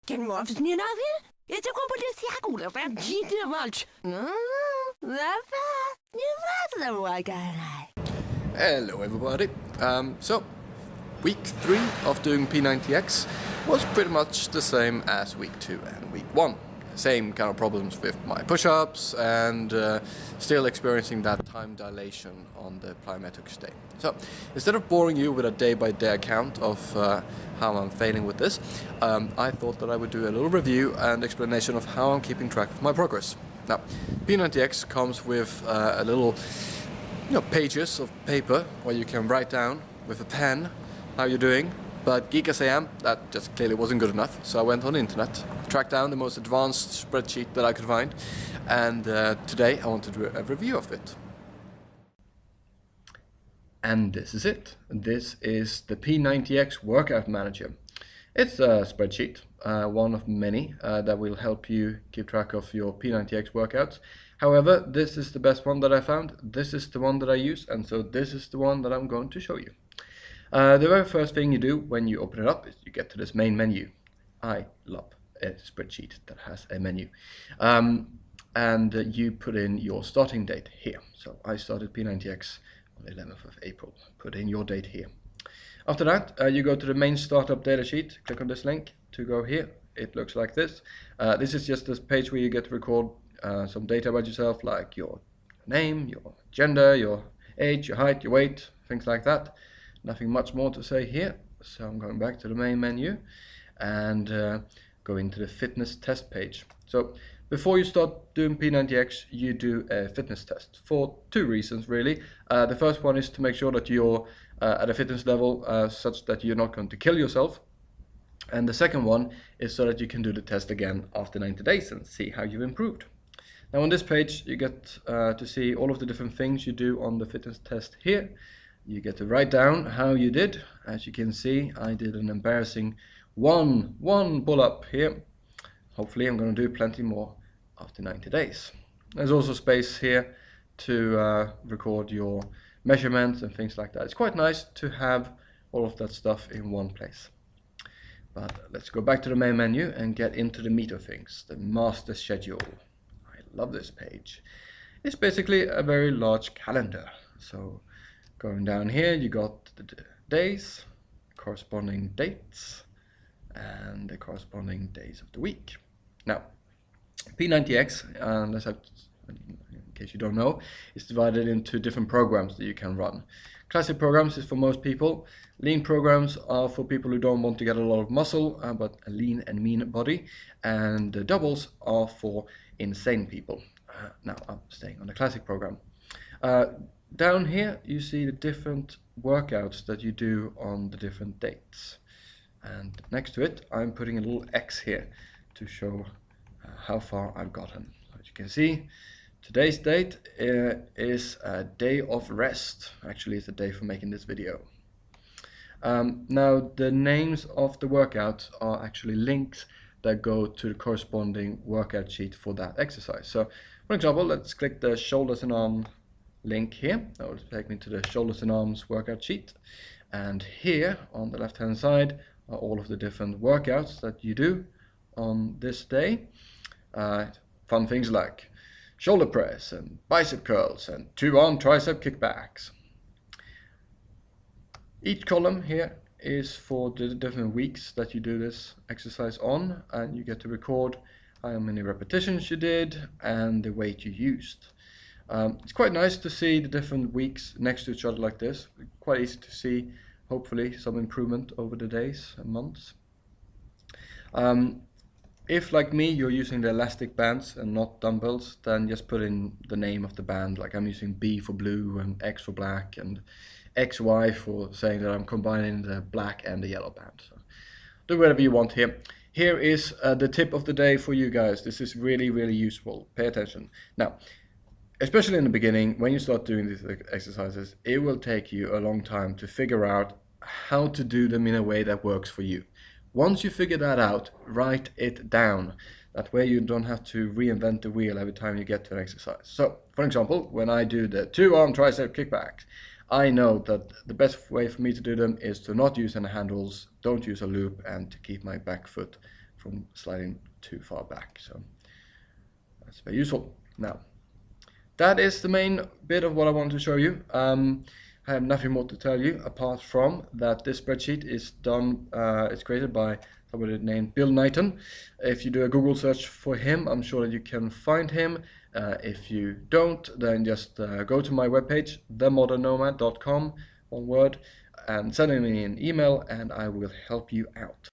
Kan morfes nie nou weer? Ja, to komt het ja goed, dat ben niet te much. Hello everybody. So, week 3 of doing P90X was pretty much the same as week 2 and week 1. Same kind of problems with my push-ups and still experiencing that time dilation on the plyometrics day. So, instead of boring you with a day-by-day account of how I'm failing with this, I thought that I would do a little review and explanation of how I'm keeping track of my progress. Now, P90X comes with a little pages of paper where you can write down with a pen how you're doing, but geek as I am, that just clearly wasn't good enough, so I went on the internet, tracked down the most advanced spreadsheet that I could find, and today I want to do a review of it. And this is it. This is the P90X Workout Manager. It's a spreadsheet, one of many that will help you keep track of your P90X workouts. However, this is the best one that I found, this is the one that I use, and so this is the one that I'm going to show you. The very first thing you do when you open it up is you get to this main menu. I love a spreadsheet that has a menu. And you put in your starting date here. So I started P90X on the 11th of April. Put in your date here. After that, you go to the main startup data sheet, click on this link to go here. It looks like this. This is just this page where you get to record some data about yourself, like your name, your gender, your age, your height, your weight, things like that. Nothing much more to say here, so I'm going back to the main menu and go into the fitness test page. So before you start doing P90X, you do a fitness test for two reasons really. The first one is to make sure that you're at a fitness level such that you're not going to kill yourself. And the second one is so that you can do the test again after 90 days and see how you've improved. Now on this page you get to see all of the different things you do on the fitness test here. You get to write down how you did. As you can see, I did an embarrassing one pull-up here. Hopefully I'm going to do plenty more after 90 days. There's also space here to record your measurements and things like that. It's quite nice to have all of that stuff in one place. But let's go back to the main menu and get into the meat of things, the master schedule. I love this page. It's basically a very large calendar. So going down here, you got the days, corresponding dates, and the corresponding days of the week. Now, P90X, in case you don't know, is divided into different programs that you can run. Classic programs is for most people. Lean programs are for people who don't want to get a lot of muscle, but a lean and mean body. And the doubles are for insane people. Now, I'm staying on the classic program. Down here you see the different workouts that you do on the different dates, and next to it I'm putting a little X here to show how far I've gotten. As you can see, today's date is a day of rest. Actually, it's a day for making this video. Now the names of the workouts are actually links that go to the corresponding workout sheet for that exercise. So for example, let's click the shoulders and arms link here. That will take me to the shoulders and arms workout sheet, and here on the left hand side are all of the different workouts that you do on this day. Fun things like shoulder press and bicep curls and 2 arm tricep kickbacks. Each column here is for the different weeks that you do this exercise on, and you get to record how many repetitions you did and the weight you used. It's quite nice to see the different weeks next to each other like this. Quite easy to see, hopefully, some improvement over the days and months. If, like me, you're using the elastic bands and not dumbbells, then just put in the name of the band. Like I'm using B for blue and X for black and XY for saying that I'm combining the black and the yellow band. So do whatever you want here. Here is the tip of the day for you guys. This is really, really useful. Pay attention. Now, especially in the beginning, when you start doing these exercises, it will take you a long time to figure out how to do them in a way that works for you. Once you figure that out, write it down. That way you don't have to reinvent the wheel every time you get to an exercise. So, for example, when I do the 2 arm tricep kickbacks, I know that the best way for me to do them is to not use any handles, don't use a loop, and to keep my back foot from sliding too far back. So that's very useful. Now, that is the main bit of what I want to show you. I have nothing more to tell you apart from that this spreadsheet is done, it's created by somebody named Bill Knighton. If you do a Google search for him, I'm sure that you can find him. If you don't, then just go to my webpage, themodernnomad.com, one word, and send me an email and I will help you out.